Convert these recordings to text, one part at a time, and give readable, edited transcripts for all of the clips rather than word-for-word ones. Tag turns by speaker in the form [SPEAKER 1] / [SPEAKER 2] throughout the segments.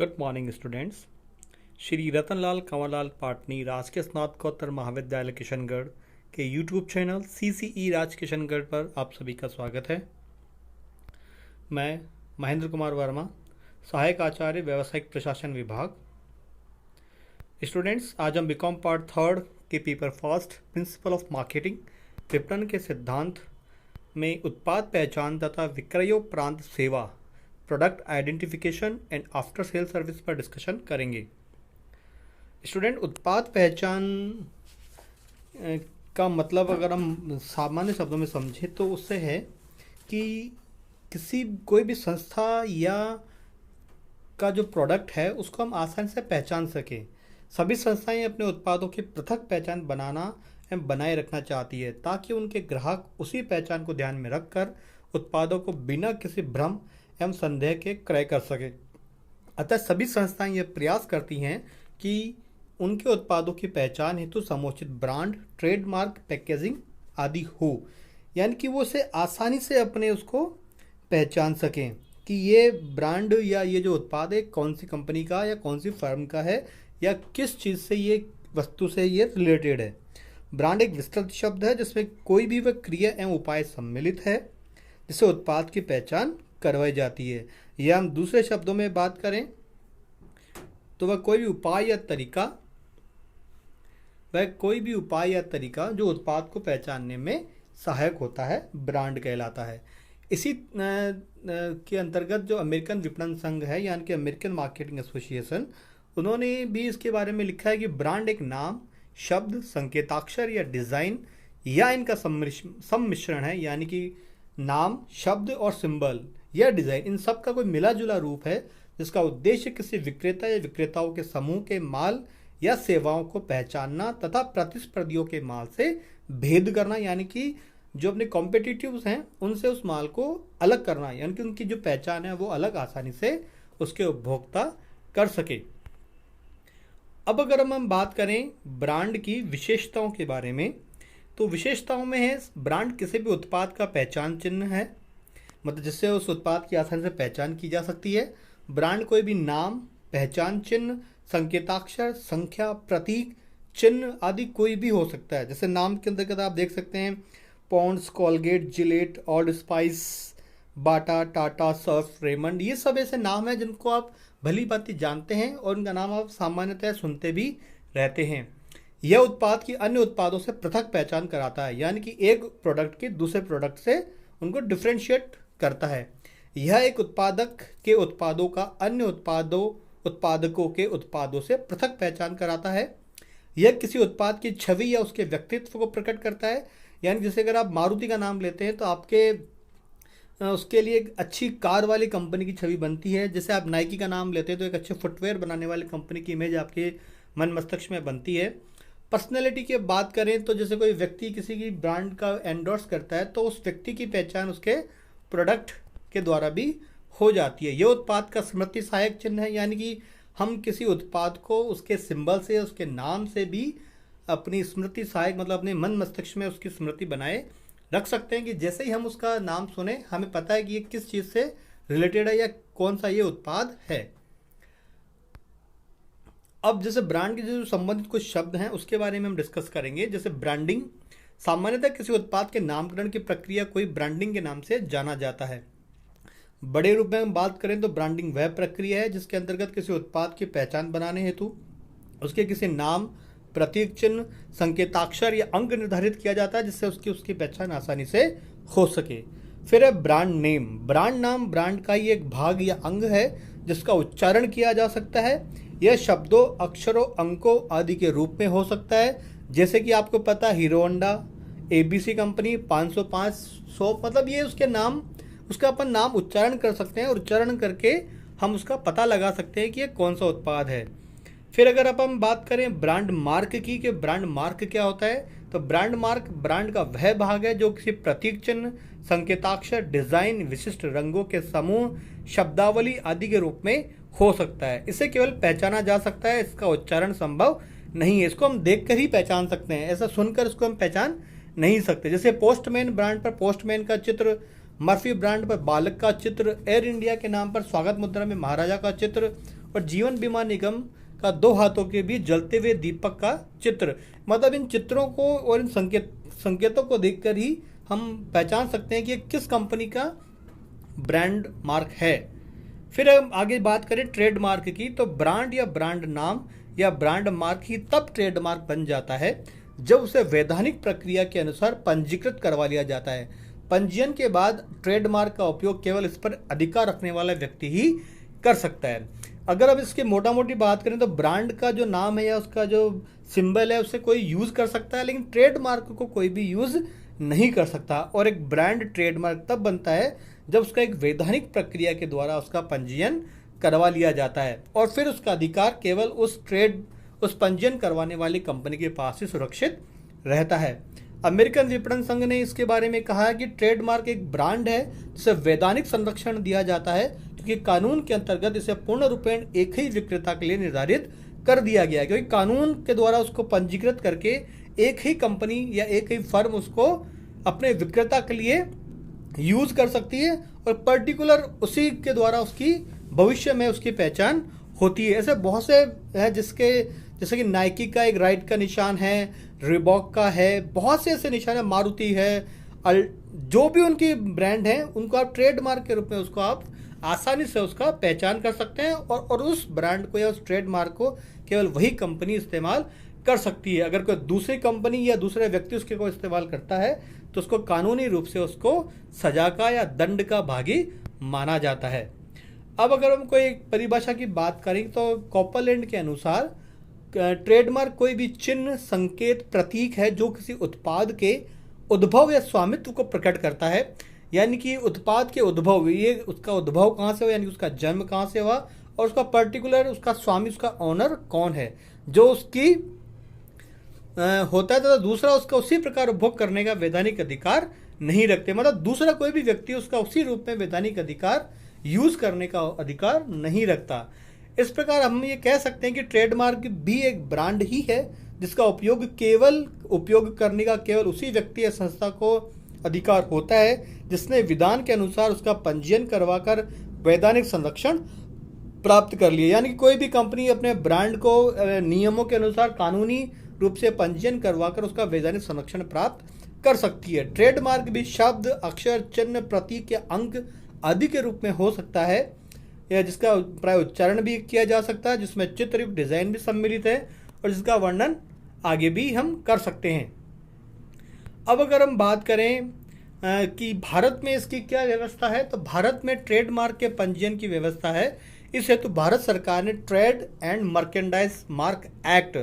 [SPEAKER 1] Good morning students. Shri Ratanlal Kanwarlal Patni राजकीय स्नातकोत्तर महाविद्यालय किशनगढ़ के YouTube channel CCE Raj Kishangarh पर आप सभी का स्वागत है। मैं महेंद्र कुमार वर्मा, सहायक आचार्य व्यावसायिक प्रशासन विभाग। स्टूडेंट्स, आज हम बीकॉम पार्ट 3 के paper first principle of marketing विपणन के सिद्धांत में उत्पाद पहचान तथा विक्रयोपरांत सेवा product identification and after sale service पर डिस्कशन करेंगे। स्टूडेंट, उत्पाद पहचान का मतलब अगर हम सामान्य शब्दों में समझें तो उससे है कि कोई भी संस्था या का जो प्रोडक्ट है उसको हम आसानी से पहचान सकें। सभी संस्थाएं अपने उत्पादों की पृथक पहचान बनाना एवं बनाए रखना चाहती है ताकि उनके ग्राहक उसी पहचान को ध्यान में रखकर उत्पादों को बिना किसी भ्रम एवं संदेह के क्रय कर सके। अतः सभी संस्थाएं यह प्रयास करती हैं कि उनके उत्पादों की पहचान हेतु समुचित ब्रांड, ट्रेडमार्क, पैकेजिंग आदि हो, यानी कि वो उसे आसानी से अपने उसको पहचान सकें कि ये ब्रांड या ये जो उत्पाद है कौन सी कंपनी का या कौन सी फर्म का है या किस चीज़ से, ये वस्तु से ये रिलेटेड है। ब्रांड एक विस्तृत शब्द है जिसमें कोई भी वह क्रिया एवं उपाय सम्मिलित है जिससे उत्पाद की पहचान करवाई जाती है। या हम दूसरे शब्दों में बात करें तो वह कोई भी उपाय या तरीका जो उत्पाद को पहचानने में सहायक होता है ब्रांड कहलाता है। इसी के अंतर्गत जो अमेरिकन विपणन संघ है यानी कि अमेरिकन मार्केटिंग एसोसिएशन, उन्होंने भी इसके बारे में लिखा है कि ब्रांड एक नाम, शब्द, संकेताक्षर या डिज़ाइन या इनका सम्मिश्रण है, यानी कि नाम, शब्द और सिंबल या डिज़ाइन, इन सब का कोई मिला जुला रूप है जिसका उद्देश्य किसी विक्रेता या विक्रेताओं के समूह के माल या सेवाओं को पहचानना तथा प्रतिस्पर्धियों के माल से भेद करना, यानी कि जो अपने कॉम्पिटिटिव्स हैं उनसे उस माल को अलग करना, यानी कि उनकी जो पहचान है वो अलग आसानी से उसके उपभोक्ता कर सके। अब अगर हम बात करें ब्रांड की विशेषताओं के बारे में, तो विशेषताओं में है ब्रांड किसी भी उत्पाद का पहचान चिन्ह है, मतलब जिससे उस उत्पाद की आसानी से पहचान की जा सकती है। ब्रांड कोई भी नाम, पहचान चिन्ह, संकेताक्षर, संख्या, प्रतीक, चिन्ह आदि कोई भी हो सकता है। जैसे नाम के अंतर्गत आप देख सकते हैं Pond's, Colgate, Gillette, old spice, Bata, Tata, Surf, Raymond, ये सब ऐसे नाम हैं जिनको आप भली भांति जानते हैं और इनका नाम आप सामान्यतः सुनते भी रहते हैं। यह उत्पाद की अन्य उत्पादों से पृथक पहचान कराता है, यानी कि एक प्रोडक्ट के दूसरे प्रोडक्ट से उनको डिफ्रेंशिएट करता है। यह एक उत्पादक के उत्पादों का अन्य उत्पादकों के उत्पादों से पृथक पहचान कराता है। यह किसी उत्पाद की छवि या उसके व्यक्तित्व को प्रकट करता है, यानी जैसे अगर आप मारुति का नाम लेते हैं तो आपके उसके लिए एक अच्छी कार वाली कंपनी की छवि बनती है। जैसे आप नाइकी का नाम लेते हैं तो एक अच्छे फुटवेयर बनाने वाली कंपनी की इमेज आपके मन मस्तिष्क में बनती है। पर्सनैलिटी की बात करें तो जैसे कोई व्यक्ति किसी की ब्रांड का एंडोर्स करता है तो उस व्यक्ति की पहचान उसके प्रोडक्ट के द्वारा भी हो जाती है। यह उत्पाद का स्मृति सहायक चिन्ह है, यानी कि हम किसी उत्पाद को उसके सिंबल से, उसके नाम से भी अपनी स्मृति सहायक, मतलब अपने मन मस्तिष्क में उसकी स्मृति बनाए रख सकते हैं कि जैसे ही हम उसका नाम सुने हमें पता है कि ये किस चीज़ से रिलेटेड है या कौन सा ये उत्पाद है। अब जैसे ब्रांड के जो संबंधित कुछ शब्द हैं उसके बारे में हम डिस्कस करेंगे। जैसे ब्रांडिंग, सामान्यतः किसी उत्पाद के नामकरण की प्रक्रिया कोई ब्रांडिंग के नाम से जाना जाता है। बड़े रूप में हम बात करें तो ब्रांडिंग वह प्रक्रिया है जिसके अंतर्गत किसी उत्पाद की पहचान बनाने हेतु उसके किसी नाम, प्रतीक चिन्ह, संकेताक्षर या अंक निर्धारित किया जाता है जिससे उसकी पहचान आसानी से हो सके। फिर है ब्रांड नेम। ब्रांड नाम ब्रांड का ही एक भाग या अंग है जिसका उच्चारण किया जा सकता है। यह शब्दों, अक्षरों, अंकों आदि के रूप में हो सकता है। जैसे कि आपको पता है हीरो होंडा, ABC कंपनी, 505, 100, मतलब ये उसके नाम, उसका अपन नाम उच्चारण कर सकते हैं और उच्चारण करके हम उसका पता लगा सकते हैं कि ये कौन सा उत्पाद है। फिर अगर अब हम बात करें ब्रांड मार्क की, कि ब्रांड मार्क क्या होता है, तो ब्रांड मार्क ब्रांड का वह भाग है जो किसी प्रतीक चिन्ह, संकेताक्षर, डिजाइन, विशिष्ट रंगों के समूह, शब्दावली आदि के रूप में हो सकता है। इसे केवल पहचाना जा सकता है, इसका उच्चारण संभव नहीं है। इसको हम देखकर ही पहचान सकते हैं, ऐसा सुनकर इसको हम पहचान नहीं सकते। जैसे पोस्टमैन, ब्रांड पर पोस्टमैन का चित्र मर्फी ब्रांड पर बालक का चित्र, एयर इंडिया के नाम पर स्वागत मुद्रा में महाराजा का चित्र और जीवन बीमा निगम का 2 हाथों के बीच जलते हुए दीपक का चित्र। मतलब इन चित्रों को और इन संकेतों को देखकर ही हम पहचान सकते हैं कि ये किस कंपनी का ब्रांड मार्क है। फिर हम आगे बात करें ट्रेडमार्क की, तो ब्रांड या ब्रांड नाम या ब्रांड मार्क ही तब ट्रेडमार्क बन जाता है जब उसे वैधानिक प्रक्रिया के अनुसार पंजीकृत करवा लिया जाता है। पंजीयन के बाद ट्रेडमार्क का उपयोग केवल इस पर अधिकार रखने वाला व्यक्ति ही कर सकता है। अगर अब इसकी मोटा मोटी बात करें तो ब्रांड का जो नाम है या उसका जो सिंबल है उसे कोई यूज़ कर सकता है, लेकिन ट्रेडमार्क को कोई भी यूज़ नहीं कर सकता। और एक ब्रांड ट्रेडमार्क तब बनता है जब उसका एक वैधानिक प्रक्रिया के द्वारा उसका पंजीयन करवा लिया जाता है और फिर उसका अधिकार केवल उस पंजीयन करवाने वाली कंपनी के पास ही सुरक्षित रहता है। अमेरिकन विपणन संघ ने इसके बारे में कहा है कि ट्रेडमार्क एक ब्रांड है जिसे वैधानिक संरक्षण दिया जाता है क्योंकि कानून के अंतर्गत इसे पूर्ण रूपेण एक ही विक्रेता के लिए निर्धारित कर दिया गया है, क्योंकि कानून के द्वारा उसको पंजीकृत करके एक ही कंपनी या एक ही फर्म उसको अपने विक्रेता के लिए यूज कर सकती है और पर्टिकुलर उसी के द्वारा उसकी भविष्य में उसकी पहचान होती है। ऐसे बहुत से है जैसे कि नाइकी का एक राइट का निशान है, रिबॉक का है, बहुत से ऐसे निशान है, मारुति है, जो भी उनकी ब्रांड है उनको आप ट्रेडमार्क के रूप में उसको आप आसानी से उसका पहचान कर सकते हैं और उस ब्रांड को या उस ट्रेडमार्क को केवल वही कंपनी इस्तेमाल कर सकती है। अगर कोई दूसरी कंपनी या दूसरे व्यक्ति उसके को इस्तेमाल करता है तो उसको कानूनी रूप से उसको सजा का या दंड का भागी माना जाता है। अब अगर हम कोई परिभाषा की बात करें तो कॉपरलैंड के अनुसार ट्रेडमार्क कोई भी चिन्ह, संकेत, प्रतीक है जो किसी उत्पाद के उद्भव या स्वामित्व को प्रकट करता है। यानी कि उत्पाद के उद्भव, ये उसका उद्भव कहाँ से हुआ, यानी कि उसका जन्म कहाँ से हुआ और उसका पर्टिकुलर उसका स्वामी, उसका ओनर कौन है जो उसकी होता है, तो दूसरा उसका उसी प्रकार उपभोग करने का वैधानिक अधिकार नहीं रखते। मतलब दूसरा कोई भी व्यक्ति उसका उसी रूप में वैधानिक अधिकार यूज करने का अधिकार नहीं रखता। इस प्रकार हम ये कह सकते हैं कि ट्रेडमार्क भी एक ब्रांड ही है जिसका उपयोग करने का केवल उसी व्यक्ति या संस्था को अधिकार होता है जिसने विधान के अनुसार उसका पंजीयन करवाकर वैधानिक संरक्षण प्राप्त कर लिया। यानी कि कोई भी कंपनी अपने ब्रांड को नियमों के अनुसार कानूनी रूप से पंजीयन करवाकर उसका वैधानिक संरक्षण प्राप्त कर सकती है। ट्रेडमार्क भी शब्द, अक्षर, चिन्ह, प्रतीक या अंक आदि के रूप में हो सकता है या जिसका प्राय उच्चारण भी किया जा सकता है, जिसमें चित्रयुक्त डिजाइन भी सम्मिलित है और जिसका वर्णन आगे भी हम कर सकते हैं। अब अगर हम बात करें कि भारत में इसकी क्या व्यवस्था है, तो भारत में ट्रेडमार्क के पंजीयन की व्यवस्था है। इस हेतु भारत सरकार ने trade and merchandise mark act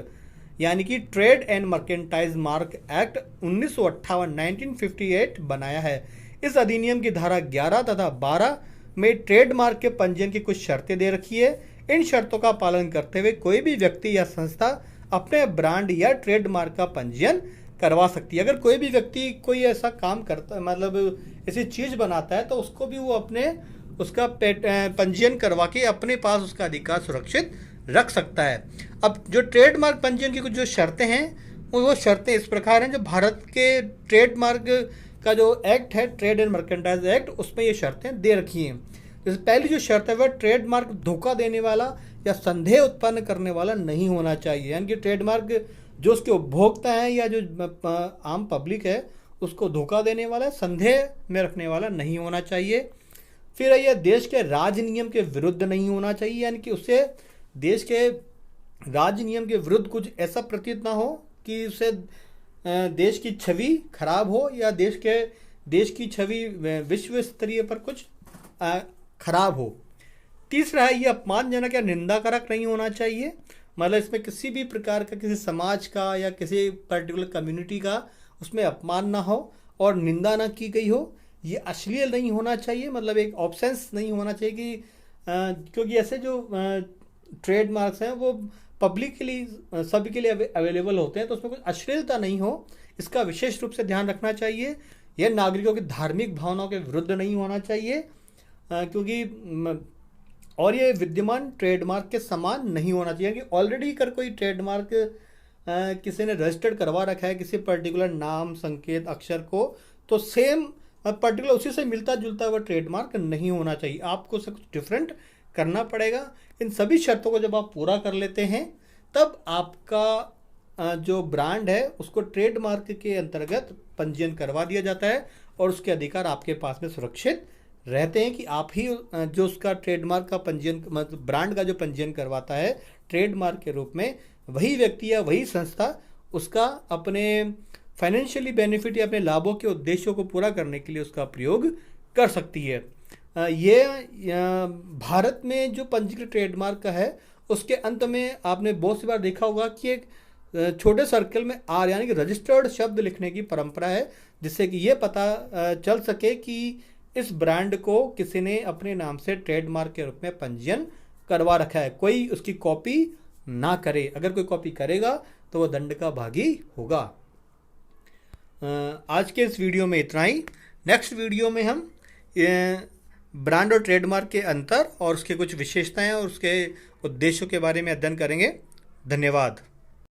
[SPEAKER 1] यानी कि trade and merchandise mark act 1958 बनाया है। इस अधिनियम की धारा 11 तथा 12 में ट्रेडमार्क के पंजीयन की कुछ शर्तें दे रखी है। इन शर्तों का पालन करते हुए कोई भी व्यक्ति या संस्था अपने ब्रांड या ट्रेडमार्क का पंजीयन करवा सकती है। अगर कोई भी व्यक्ति कोई ऐसा काम करता है, मतलब ऐसी चीज बनाता है, तो उसको भी वो अपने उसका पंजीयन करवा के अपने पास उसका अधिकार सुरक्षित रख सकता है। अब जो ट्रेडमार्क पंजीयन की कुछ जो शर्तें हैं वो शर्तें इस प्रकार हैं। जो भारत के ट्रेडमार्क का जो एक्ट है, ट्रेड एंड मर्केंटाइज एक्ट, उसमें ये शर्तें दे रखी हैं। जैसे पहली जो शर्त है वह ट्रेडमार्क धोखा देने वाला या संदेह उत्पन्न करने वाला नहीं होना चाहिए। यानी कि ट्रेडमार्क जो उसके उपभोक्ता हैं या जो आम पब्लिक है उसको धोखा देने वाला, संदेह में रखने वाला नहीं होना चाहिए। फिर यह देश के राज नियम के विरुद्ध नहीं होना चाहिए, यानी कि उसे देश के राज नियम के विरुद्ध कुछ ऐसा प्रतीत ना हो कि उसे देश की छवि खराब हो या देश की छवि विश्व स्तरीय पर कुछ खराब हो। तीसरा है, ये अपमानजनक या निंदाकारक नहीं होना चाहिए। मतलब इसमें किसी भी प्रकार का किसी समाज का या किसी पर्टिकुलर कम्युनिटी का उसमें अपमान ना हो और निंदा ना की गई हो। ये अश्लील नहीं होना चाहिए, मतलब एक ऑब्सेंस नहीं होना चाहिए कि क्योंकि ऐसे जो ट्रेडमार्क्स हैं वो पब्लिक के लिए सभी के लिए अवेलेबल होते हैं, तो उसमें कुछ अश्लीलता नहीं हो, इसका विशेष रूप से ध्यान रखना चाहिए। यह नागरिकों की धार्मिक भावनाओं के विरुद्ध नहीं होना चाहिए क्योंकि और ये विद्यमान ट्रेडमार्क के समान नहीं होना चाहिए कि ऑलरेडी कर कोई ट्रेडमार्क किसी ने रजिस्टर्ड करवा रखा है किसी पर्टिकुलर नाम, संकेत, अक्षर को, तो सेम पर्टिकुलर उसी से मिलता जुलता हुआ ट्रेडमार्क नहीं होना चाहिए, आपको उससे कुछ डिफरेंट करना पड़ेगा। इन सभी शर्तों को जब आप पूरा कर लेते हैं तब आपका जो ब्रांड है उसको ट्रेडमार्क के अंतर्गत पंजीयन करवा दिया जाता है और उसके अधिकार आपके पास में सुरक्षित रहते हैं कि आप ही जो उसका ट्रेडमार्क का पंजीयन, मतलब ब्रांड का जो पंजीयन करवाता है ट्रेडमार्क के रूप में, वही व्यक्ति या वही संस्था उसका अपने फाइनेंशियली बेनिफिट या अपने लाभों के उद्देश्यों को पूरा करने के लिए उसका प्रयोग कर सकती है। ये भारत में जो पंजीकृत ट्रेडमार्क का है उसके अंत में आपने बहुत सी बार देखा होगा कि एक छोटे सर्कल में आर यानी कि रजिस्टर्ड शब्द लिखने की परंपरा है, जिससे कि ये पता चल सके कि इस ब्रांड को किसी ने अपने नाम से ट्रेडमार्क के रूप में पंजीयन करवा रखा है, कोई उसकी कॉपी ना करे। अगर कोई कॉपी करेगा तो वह दंड का भागी होगा। आज के इस वीडियो में इतना ही। नेक्स्ट वीडियो में हम ब्रांड और ट्रेडमार्क के अंतर और उसके कुछ विशेषताएं और उसके उद्देश्यों के बारे में अध्ययन करेंगे। धन्यवाद।